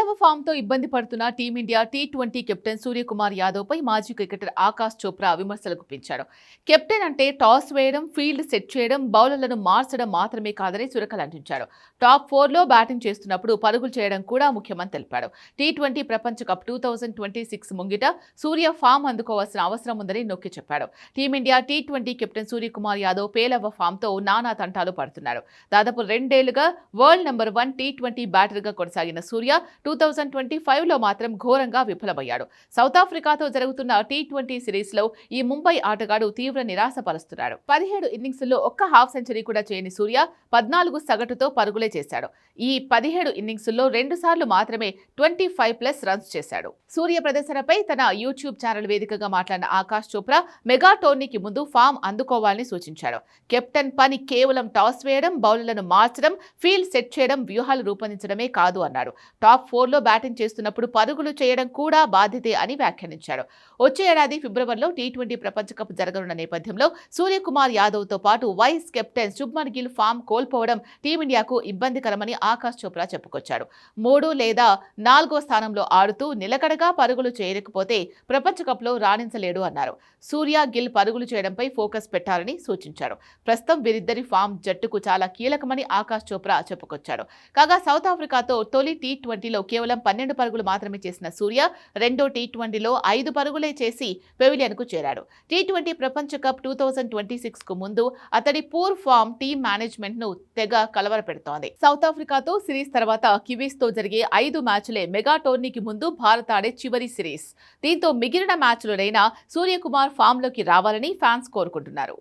పేలవ ఫామ్‌తో ఇబ్బంది పడుతున్న టీమిండియా టీ20 కెప్టెన్ సూర్యకుమార్ యాదవ్‌పై మాజీ క్రికెటర్ ఆకాష్ చోప్రా విమర్శలు గుప్పించాడు. కెప్టెన్ అంటే టాస్ వేయడం, ఫీల్డ్ సెట్ చేయడం, బౌలర్లను మార్చడం మాత్రమే కాదని చురకలంటించాడు. టాప్ 4లో బ్యాటింగ్ చేస్తున్నప్పుడు పరుగులు చేయడం కూడా ముఖ్యమని తెలిపాడు. టీ20 ప్రపంచ కప్ 2026 ముంగిట సూర్య ఫామ్ అందుకోవాల్సిన అవసరం ఉందని నొక్కి చెప్పాడు. టీమిండియా టీ20 కెప్టెన్ సూర్యకుమార్ యాదవ్ పేలవ ఫామ్‌తో నానా తంటాలు పడుతున్నాడు. దాదాపు 2 ఏళ్లుగా వరల్డ్ నెంబర్ 1 టీ20 బ్యాటర్గా కొనసాగిన సూర్య 2025లో మాత్రం ఘోరంగా విఫలమయ్యాడు. సౌత్ ఆఫ్రికాతో జరుగుతున్న టీ20 సిరీస్లో ఈ ముంబై ఆటగాడు తీవ్ర నిరాశపరుస్తున్నాడు. 17 ఇన్నింగ్స్లో ఒక్క హాఫ్ సెంచరీ కూడా చేయని సూర్య 14 సగటుతో పరుగులే చేశాడు. ఈ 17 ఇన్నింగ్స్లో 2 సార్లు మాత్రమే 25+ రన్స్ చేశాడు. సూర్య ప్రదర్శనపై తన యూట్యూబ్ ఛానల్ వేదికగా మాట్లాడిన ఆకాష్ చోప్రా మెగా టోర్నీకి ముందు ఫామ్ అందుకోవాలని సూచించాడు. కెప్టెన్ పని కేవలం టాస్ వేయడం, బౌలర్లను మార్చడం, ఫీల్డ్ సెట్ చేయడం, వ్యూహాలు రూపొందించడమే కాదు అన్నాడు. టాప్ 4లో బ్యాటింగ్ చేస్తున్నప్పుడు పరుగులు చేయడం కూడా బాధ్యతే అని వ్యాఖ్యానించాడు. వచ్చే ఏడాది ఫిబ్రవరిలో టీ20 ప్రపంచ కప్ జరగనున్న నేపథ్యంలో సూర్యకుమార్ యాదవ్తో పాటు vice captain Shubman Gill form కోల్పోవడం టీమిండియాకు ఇబ్బందికరమని ఆకాష్ చోప్రా చెప్పుకొచ్చాడు. 3 లేదా 4వ స్థానంలో ఆడుతూ నిలకడగా పరుగులు చేయకపోతే ప్రపంచ కప్లో రాణించలేడు అన్నారు. సూర్య, గిల్ పరుగులు చేయడంపై ఫోకస్ పెట్టాలని సూచించారు. ప్రస్తుతం వీరిద్దరి ఫామ్ జట్టుకు చాలా కీలకమని ఆకాష్ చోప్రా చెప్పుకొచ్చాడు. కాగా సౌత్ ఆఫ్రికాతో తొలి టీ20లో కేవలం 12 పరుగులు మాత్రమే చేసిన సూర్య రెండో టీ20లో 5 పరుగులే చేసి పెవిలియన్కు చేరాడు. టీ20 ప్రపంచ కప్ 2026కు ముందు అతడి పూర్ ఫామ్ టీమ్ మేనేజ్మెంట్ను తెగ కలవరపెడుతోంది. సౌత్ ఆఫ్రికాతో సిరీస్ తర్వాత కివీస్తో జరిగే 5 మ్యాచ్లే మెగా టోర్నీకి ముందు భారత్ ఆడే చివరి సిరీస్. దీంతో మిగిలిన మ్యాచ్లోనైనా సూర్యకుమార్ ఫామ్లోకి రావాలని ఫ్యాన్స్ కోరుకుంటున్నారు.